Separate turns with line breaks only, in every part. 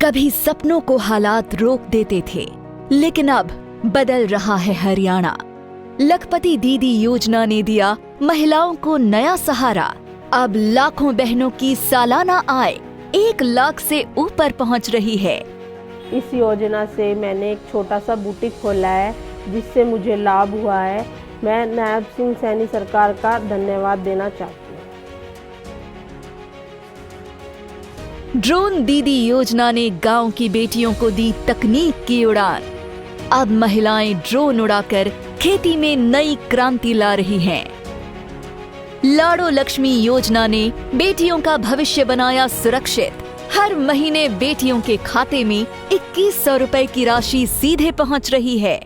कभी सपनों को हालात रोक देते थे, लेकिन अब बदल रहा है हरियाणा। लखपति दीदी योजना ने दिया महिलाओं को नया सहारा। अब लाखों बहनों की सालाना आय 1 लाख से ऊपर पहुंच रही है।
इस योजना से मैंने एक छोटा सा बुटीक खोला है, जिससे मुझे लाभ हुआ है। मैं नायब सिंह सैनी सरकार का धन्यवाद देना चाहती हूँ।
ड्रोन दीदी योजना ने गांव की बेटियों को दी तकनीक की उड़ान। अब महिलाएं ड्रोन उड़ाकर खेती में नई क्रांति ला रही हैं। लाड़ो लक्ष्मी योजना ने बेटियों का भविष्य बनाया सुरक्षित। हर महीने बेटियों के खाते में 2100 रुपए की राशि सीधे पहुंच रही है।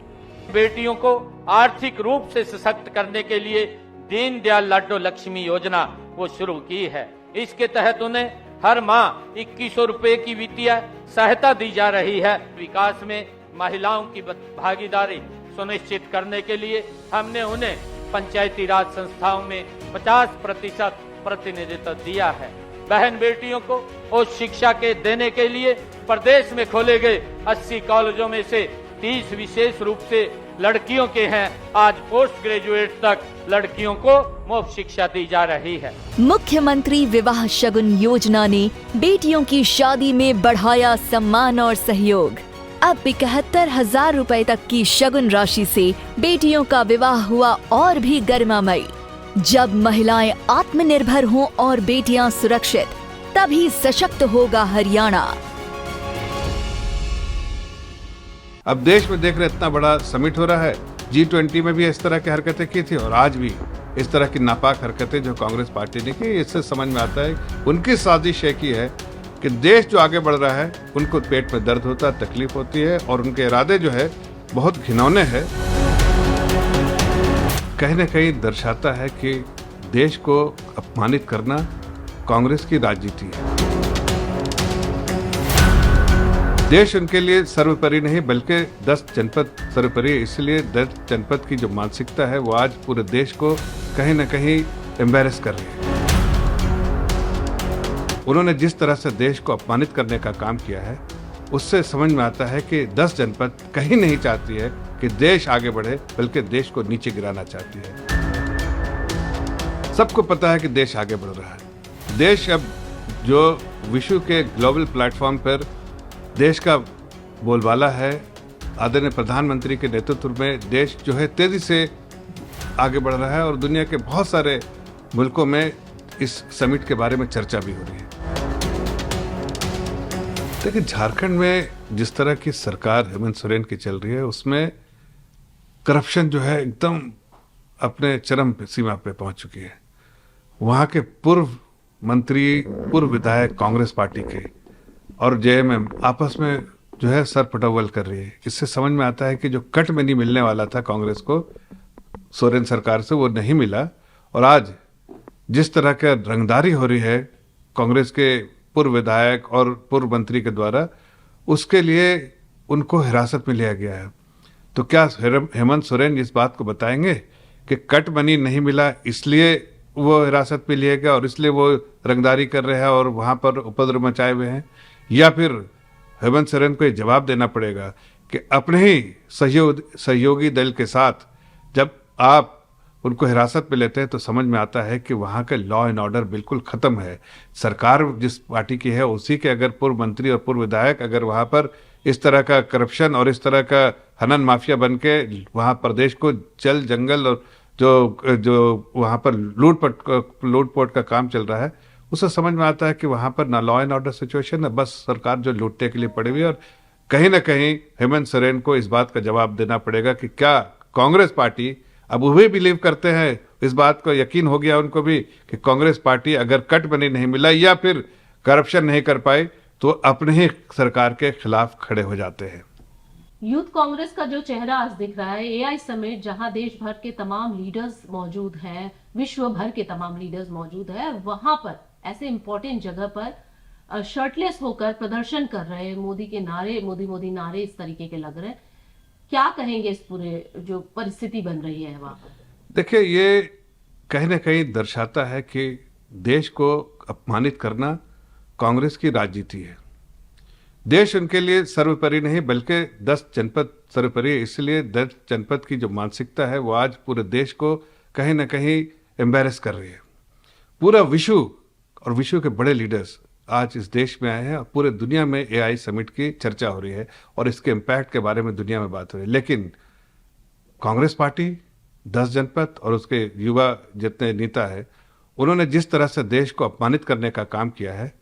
बेटियों को आर्थिक रूप से सशक्त करने के लिए दीनदयाल लाडो लक्ष्मी योजना वो शुरू की है। इसके तहत उन्हें हर माह 2100 रुपए की वित्तीय सहायता दी जा रही है। विकास में महिलाओं की भागीदारी सुनिश्चित करने के लिए हमने उन्हें पंचायती राज संस्थाओं में 50% प्रतिनिधित्व दिया है। बहन बेटियों को उच्च शिक्षा के देने के लिए प्रदेश में खोले गए 80 कॉलेजों में से 30 विशेष रूप से लड़कियों के हैं। आज पोस्ट ग्रेजुएट तक लड़कियों को मुफ्त शिक्षा दी जा रही है।
मुख्यमंत्री विवाह शगुन योजना ने बेटियों की शादी में बढ़ाया सम्मान और सहयोग। अब 71,000 रुपए तक की शगुन राशि से बेटियों का विवाह हुआ और भी गरिमामयी। जब महिलाएं आत्मनिर्भर हों और बेटियां सुरक्षित, तभी सशक्त होगा हरियाणा।
अब देश में देख रहे इतना बड़ा समिट हो रहा है। G20 में भी इस तरह की हरकतें की थी और आज भी इस तरह की नापाक हरकतें जो कांग्रेस पार्टी ने की, इससे समझ में आता है उनकी साजिश एक ही है कि देश जो आगे बढ़ रहा है उनको पेट में दर्द होता है, तकलीफ होती है और उनके इरादे जो है बहुत घिनौने हैं। कहीं न कहीं दर्शाता है कि देश को अपमानित करना कांग्रेस की राजनीति है। देश उनके लिए सर्वोपरि नहीं बल्कि 10 जनपद सर्वोपरि है। इसलिए 10 जनपद की जो मानसिकता है वो आज पूरे देश को कहीं न कहीं एम्बैरेस कर रही है। उन्होंने जिस तरह से देश को अपमानित करने का काम किया है, उससे समझ में आता है कि 10 जनपद कहीं नहीं चाहती है कि देश आगे बढ़े, बल्कि देश को नीचे गिराना चाहती है। सबको पता है कि देश आगे बढ़ रहा है। देश अब जो विश्व के ग्लोबल प्लेटफॉर्म पर देश का बोलबाला है, आदरणीय प्रधानमंत्री के नेतृत्व में देश जो है तेजी से आगे बढ़ रहा है और दुनिया के बहुत सारे मुल्कों में इस समिट के बारे में चर्चा भी हो रही है। देखिए, झारखंड में जिस तरह की सरकार हेमंत सोरेन की चल रही है, उसमें करप्शन जो है एकदम अपने चरम सीमा पे पहुंच चुकी है। वहां के पूर्व मंत्री, पूर्व विधायक कांग्रेस पार्टी के और जेएमएम आपस में जो है सर पटवल कर रही है। इससे समझ में आता है कि जो कट मनी मिलने वाला था कांग्रेस को सोरेन सरकार से, वो नहीं मिला। और आज जिस तरह का रंगदारी हो रही है कांग्रेस के पूर्व विधायक और पूर्व मंत्री के द्वारा, उसके लिए उनको हिरासत में लिया गया है। तो क्या हेमंत सोरेन इस बात को बताएंगे कि कट मनी नहीं मिला इसलिए वो हिरासत में लिए गए और इसलिए वो रंगदारी कर रहे हैं और वहां पर उपद्रव मचाए हुए हैं, या फिर हेमंत सोरेन को ये जवाब देना पड़ेगा कि अपने ही सहयोगी दल के साथ जब आप उनको हिरासत में लेते हैं तो समझ में आता है कि वहाँ का लॉ एंड ऑर्डर बिल्कुल खत्म है। सरकार जिस पार्टी की है उसी के अगर पूर्व मंत्री और पूर्व विधायक अगर वहाँ पर इस तरह का करप्शन और इस तरह का हनन माफिया बन के वहाँ प्रदेश को जल जंगल और जो वहाँ पर लूटपोट का काम चल रहा है, उससे समझ में आता है कि वहाँ पर ना लॉ एंड ऑर्डर सिचुएशन है, बस सरकार जो लूटने के लिए पड़ी हुई है। और कहीं ना कहीं हेमंत सोरेन को इस बात का जवाब देना पड़ेगा कि क्या कांग्रेस पार्टी, अब वो भी बिलीव करते हैं, इस बात को यकीन हो गया उनको भी कि कांग्रेस पार्टी अगर कट मनी नहीं मिला या फिर करप्शन नहीं कर पाई तो अपने ही सरकार के खिलाफ खड़े हो जाते हैं।
यूथ कांग्रेस का जो चेहरा आज दिख रहा है, एआई समेत जहां देश भर के तमाम लीडर्स मौजूद हैं, विश्व भर के तमाम लीडर्स मौजूद हैं, वहां पर ऐसे इंपॉर्टेंट जगह पर शर्टलेस होकर प्रदर्शन कर रहे हैं। मोदी के नारे, मोदी मोदी नारे इस तरीके के लग रहे हैं। क्या कहेंगे इस पूरे जो परिस्थिति बन रही है वहां पर?
देखिए, ये कहीं ना कहीं दर्शाता है कि देश को अपमानित करना कांग्रेस की राजनीति है। देश उनके लिए सर्वोपरि नहीं बल्कि 10 जनपद सर्वोपरि है। इसलिए 10 जनपद की जो मानसिकता है वो आज पूरे देश को कहीं ना कहीं एम्बेरस कर रही है। पूरा विश्व और विश्व के बड़े लीडर्स आज इस देश में आए हैं और पूरे दुनिया में एआई समिट की चर्चा हो रही है और इसके इम्पैक्ट के बारे में दुनिया में बात हो रही है। लेकिन कांग्रेस पार्टी 10 जनपद और उसके युवा जितने नेता है, उन्होंने जिस तरह से देश को अपमानित करने का काम किया है,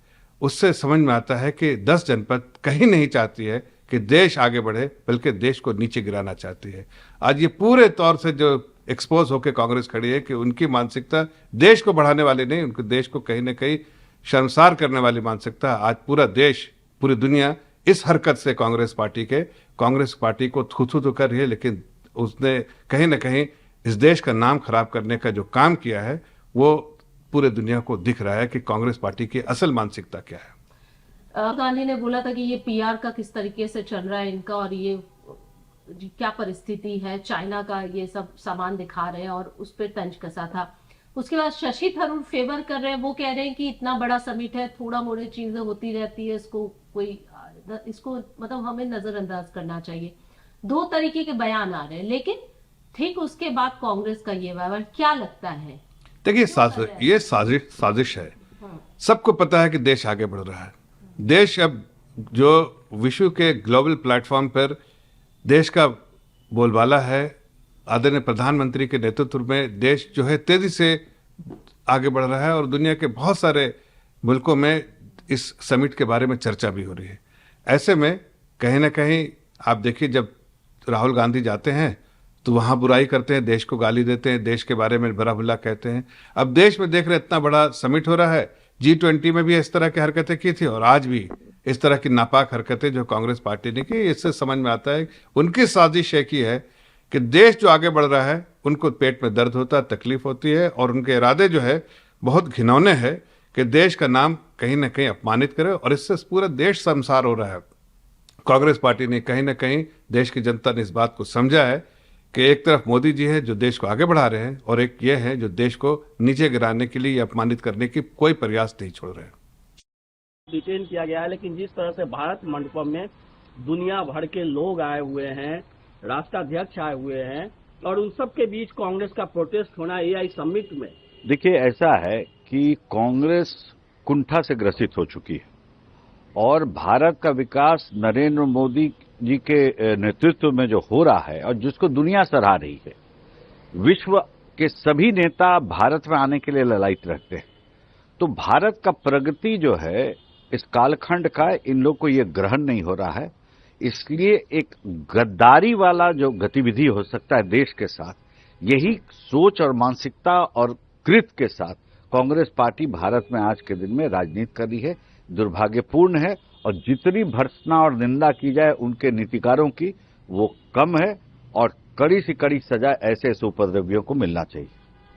उससे समझ में आता है कि 10 जनपद कहीं नहीं चाहती है कि देश आगे बढ़े, बल्कि देश को नीचे गिराना चाहती है। आज ये पूरे तौर से जो एक्सपोज होकर कांग्रेस खड़ी है कि उनकी मानसिकता देश को बढ़ाने वाली नहीं, उनके देश को कहीं ना कहीं शर्मसार करने वाली मानसिकता। आज पूरा देश, पूरी दुनिया इस हरकत से कांग्रेस पार्टी को थू तो कर रही है, लेकिन उसने कहीं ना कहीं इस देश का नाम खराब करने का जो काम किया है वो पूरे दुनिया को दिख रहा है कि कांग्रेस पार्टी की असल मानसिकता क्या है।
गांधी ने बोला था कि ये पीआर का किस तरीके से चल रहा है इनका, और ये क्या परिस्थिति है, चाइना का ये सब सामान दिखा रहे हैं और उस पर तंज कसा था। उसके बाद शशि थरूर फेवर कर रहे हैं, वो कह रहे हैं कि इतना बड़ा समिट है, थोड़ा मोड़े चीजें होती रहती है, इसको मतलब हमें नजरअंदाज करना चाहिए। 2 तरीके के बयान आ रहे हैं, लेकिन ठीक उसके बाद कांग्रेस का ये व्यवहार क्या लगता है?
देखिए, ये साजिश है। सबको पता है कि देश आगे बढ़ रहा है। देश अब जो विश्व के ग्लोबल प्लेटफॉर्म पर देश का बोलबाला है, आदरणीय प्रधानमंत्री के नेतृत्व में देश जो है तेजी से आगे बढ़ रहा है और दुनिया के बहुत सारे मुल्कों में इस समिट के बारे में चर्चा भी हो रही है। ऐसे में कहीं ना कहीं आप देखिए, जब राहुल गांधी जाते हैं तो वहां बुराई करते हैं, देश को गाली देते हैं, देश के बारे में बुरा भला कहते हैं। अब देश में देख रहे इतना बड़ा समिट हो रहा है, G20 में भी इस तरह की हरकतें की थी और आज भी इस तरह की नापाक हरकतें जो कांग्रेस पार्टी ने की, इससे समझ में आता है उनकी साजिश एक ही है कि देश जो आगे बढ़ रहा है उनको पेट में दर्द होता है, तकलीफ होती है और उनके इरादे जो है बहुत घिनौने हैं कि देश का नाम कहीं ना कहीं अपमानित करे और इससे पूरा देश शर्मसार हो रहा है। कांग्रेस पार्टी ने कहीं ना कहीं, देश की जनता ने इस बात को समझा है कि एक तरफ मोदी जी है जो देश को आगे बढ़ा रहे हैं और एक ये है जो देश को नीचे गिराने के लिए, अपमानित करने की कोई प्रयास नहीं छोड़ रहे हैं।
डिटेन किया गया है, लेकिन जिस तरह से भारत मंडपम में दुनिया भर के लोग आए हुए हैं, राष्ट्राध्यक्ष आए हुए हैं और उन सब के बीच कांग्रेस का प्रोटेस्ट होना एआई समिट में।
देखिए, ऐसा है कि कांग्रेस कुंठा से ग्रसित हो चुकी है और भारत का विकास नरेंद्र मोदी जी के नेतृत्व में जो हो रहा है और जिसको दुनिया सराह रही है, विश्व के सभी नेता भारत में आने के लिए ललायित रहते हैं। तो भारत का प्रगति जो है इस कालखंड का, इन लोग को ये ग्रहण नहीं हो रहा है। इसलिए एक गद्दारी वाला जो गतिविधि हो सकता है देश के साथ, यही सोच और मानसिकता और कृत के साथ कांग्रेस पार्टी भारत में आज के दिन में राजनीति कर रही है। दुर्भाग्यपूर्ण है और जितनी भर्त्सना और निंदा की जाए उनके नीतिकारों की, वो कम है और कड़ी से कड़ी सजा ऐसे उपद्रवियों को मिलना चाहिए।